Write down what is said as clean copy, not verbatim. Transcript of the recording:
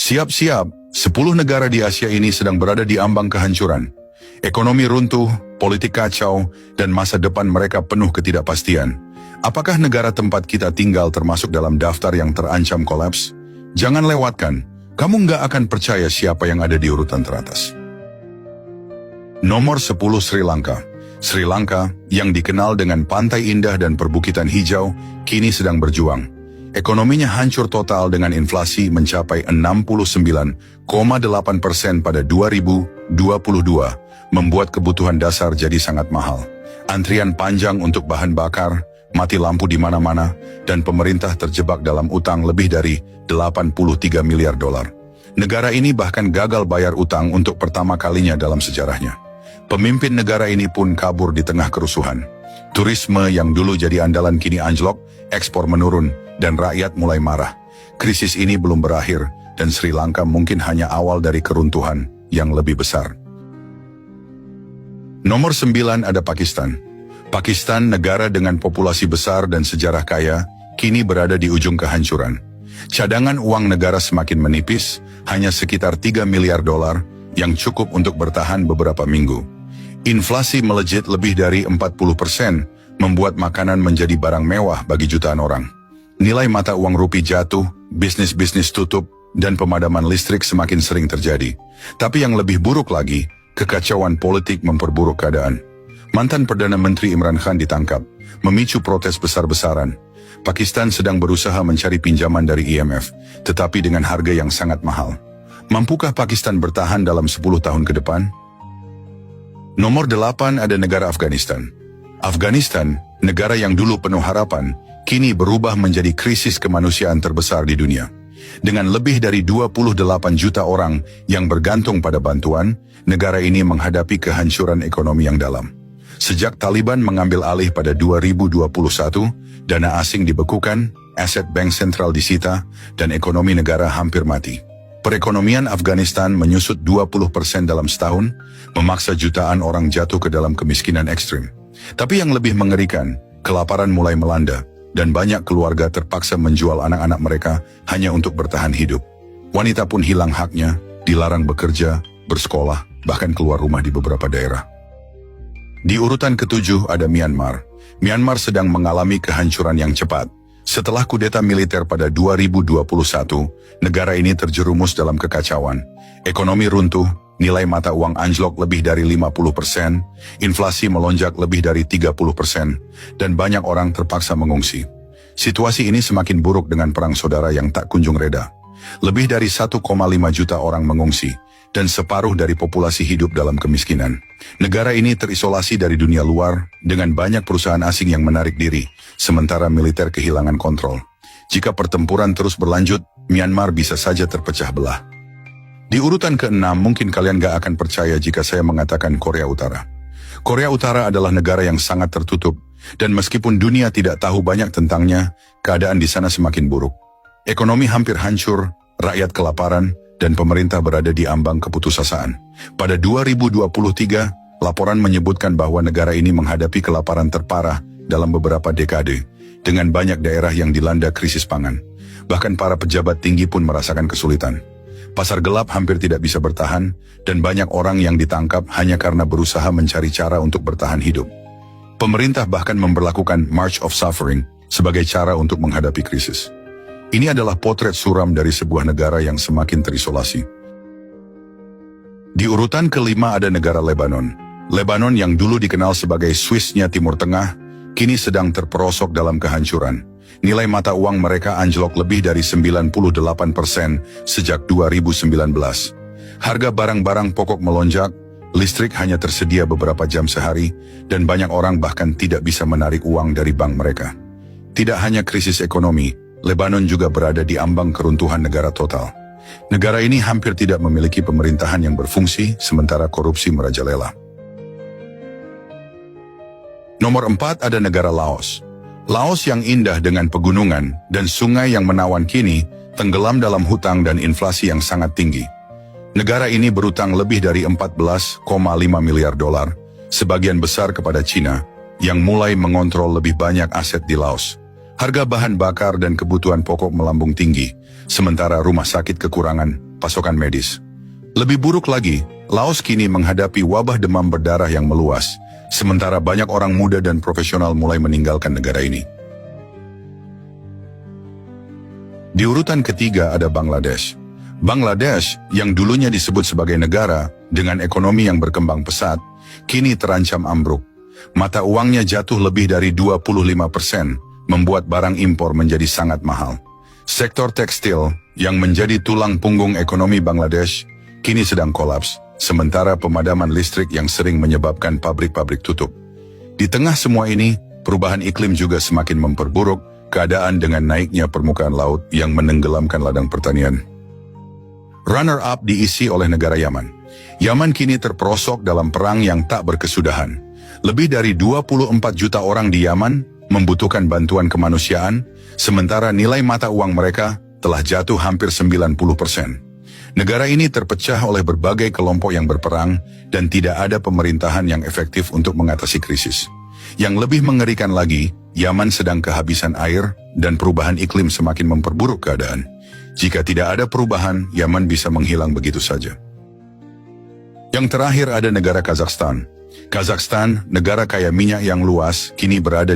Siap-siap, 10 negara di Asia ini sedang berada di ambang kehancuran. Ekonomi runtuh, politik kacau, dan masa depan mereka penuh ketidakpastian. Apakah negara tempat kita tinggal termasuk dalam daftar yang terancam kolaps? Jangan lewatkan, kamu nggak akan percaya siapa yang ada di urutan teratas. Nomor 10 Sri Lanka. Sri Lanka, yang dikenal dengan pantai indah dan perbukitan hijau, kini sedang berjuang. Ekonominya hancur total dengan inflasi mencapai 69,8% pada 2022, membuat kebutuhan dasar jadi sangat mahal. Antrian panjang untuk bahan bakar, mati lampu di mana-mana, dan pemerintah terjebak dalam utang lebih dari 83 miliar dolar. Negara ini bahkan gagal bayar utang untuk pertama kalinya dalam sejarahnya. Pemimpin negara ini pun kabur di tengah kerusuhan. Turisme yang dulu jadi andalan kini anjlok, ekspor menurun, dan rakyat mulai marah. Krisis ini belum berakhir, dan Sri Lanka mungkin hanya awal dari keruntuhan yang lebih besar. Nomor 9 ada Pakistan. Pakistan, negara dengan populasi besar dan sejarah kaya, kini berada di ujung kehancuran. Cadangan uang negara semakin menipis, hanya sekitar 3 miliar dolar, yang cukup untuk bertahan beberapa minggu. Inflasi melejit lebih dari 40%, membuat makanan menjadi barang mewah bagi jutaan orang. Nilai mata uang rupiah jatuh, bisnis-bisnis tutup, dan pemadaman listrik semakin sering terjadi. Tapi yang lebih buruk lagi, kekacauan politik memperburuk keadaan. Mantan Perdana Menteri Imran Khan ditangkap, memicu protes besar-besaran. Pakistan sedang berusaha mencari pinjaman dari IMF, tetapi dengan harga yang sangat mahal. Mampukah Pakistan bertahan dalam 10 tahun ke depan? Nomor 8 ada negara Afghanistan. Afghanistan, negara yang dulu penuh harapan, kini berubah menjadi krisis kemanusiaan terbesar di dunia. Dengan lebih dari 28 juta orang yang bergantung pada bantuan, negara ini menghadapi kehancuran ekonomi yang dalam. Sejak Taliban mengambil alih pada 2021, dana asing dibekukan, aset bank sentral disita, dan ekonomi negara hampir mati. Perekonomian Afghanistan menyusut 20% dalam setahun, memaksa jutaan orang jatuh ke dalam kemiskinan ekstrim. Tapi yang lebih mengerikan, kelaparan mulai melanda, dan banyak keluarga terpaksa menjual anak-anak mereka hanya untuk bertahan hidup. Wanita pun hilang haknya, dilarang bekerja, bersekolah, bahkan keluar rumah di beberapa daerah. Di urutan ke-7 ada Myanmar. Myanmar sedang mengalami kehancuran yang cepat. Setelah kudeta militer pada 2021, negara ini terjerumus dalam kekacauan. Ekonomi runtuh, nilai mata uang anjlok lebih dari 50%, inflasi melonjak lebih dari 30%, dan banyak orang terpaksa mengungsi. Situasi ini semakin buruk dengan perang saudara yang tak kunjung reda. Lebih dari 1,5 juta orang mengungsi, dan separuh dari populasi hidup dalam kemiskinan. Negara ini terisolasi dari dunia luar, dengan banyak perusahaan asing yang menarik diri, sementara militer kehilangan kontrol. Jika pertempuran terus berlanjut, Myanmar bisa saja terpecah belah. Di urutan ke-6 mungkin kalian gak akan percaya jika saya mengatakan Korea Utara. Korea Utara adalah negara yang sangat tertutup, dan meskipun dunia tidak tahu banyak tentangnya, keadaan di sana semakin buruk. Ekonomi hampir hancur, rakyat kelaparan, dan pemerintah berada di ambang keputusasaan. Pada 2023, laporan menyebutkan bahwa negara ini menghadapi kelaparan terparah dalam beberapa dekade, dengan banyak daerah yang dilanda krisis pangan. Bahkan para pejabat tinggi pun merasakan kesulitan. Pasar gelap hampir tidak bisa bertahan, dan banyak orang yang ditangkap hanya karena berusaha mencari cara untuk bertahan hidup. Pemerintah bahkan memberlakukan March of Suffering sebagai cara untuk menghadapi krisis. Ini adalah potret suram dari sebuah negara yang semakin terisolasi. Di urutan ke-5 ada negara Lebanon. Lebanon yang dulu dikenal sebagai Swissnya Timur Tengah, kini sedang terperosok dalam kehancuran. Nilai mata uang mereka anjlok lebih dari 98% sejak 2019. Harga barang-barang pokok melonjak, listrik hanya tersedia beberapa jam sehari, dan banyak orang bahkan tidak bisa menarik uang dari bank mereka. Tidak hanya krisis ekonomi, Lebanon juga berada di ambang keruntuhan negara total. Negara ini hampir tidak memiliki pemerintahan yang berfungsi, sementara korupsi merajalela. Nomor 4 ada negara Laos. Laos yang indah dengan pegunungan dan sungai yang menawan kini tenggelam dalam hutang dan inflasi yang sangat tinggi. Negara ini berutang lebih dari 14,5 miliar dolar, sebagian besar kepada China, yang mulai mengontrol lebih banyak aset di Laos. Harga bahan bakar dan kebutuhan pokok melambung tinggi, sementara rumah sakit kekurangan pasokan medis. Lebih buruk lagi, Laos kini menghadapi wabah demam berdarah yang meluas, sementara banyak orang muda dan profesional mulai meninggalkan negara ini. Di urutan ketiga ada Bangladesh. Bangladesh, yang dulunya disebut sebagai negara dengan ekonomi yang berkembang pesat, kini terancam ambruk. Mata uangnya jatuh lebih dari 25%, membuat barang impor menjadi sangat mahal. Sektor tekstil, yang menjadi tulang punggung ekonomi Bangladesh, kini sedang kolaps, sementara pemadaman listrik yang sering menyebabkan pabrik-pabrik tutup. Di tengah semua ini, perubahan iklim juga semakin memperburuk keadaan dengan naiknya permukaan laut yang menenggelamkan ladang pertanian. Runner-up diisi oleh negara Yaman. Yaman kini terperosok dalam perang yang tak berkesudahan. Lebih dari 24 juta orang di Yaman membutuhkan bantuan kemanusiaan, sementara nilai mata uang mereka telah jatuh hampir 90%. Negara ini terpecah oleh berbagai kelompok yang berperang dan tidak ada pemerintahan yang efektif untuk mengatasi krisis. Yang lebih mengerikan lagi, Yaman sedang kehabisan air dan perubahan iklim semakin memperburuk keadaan. Jika tidak ada perubahan, Yaman bisa menghilang begitu saja. Yang terakhir ada negara Kazakhstan. Kazakhstan, negara kaya minyak yang luas, kini berada di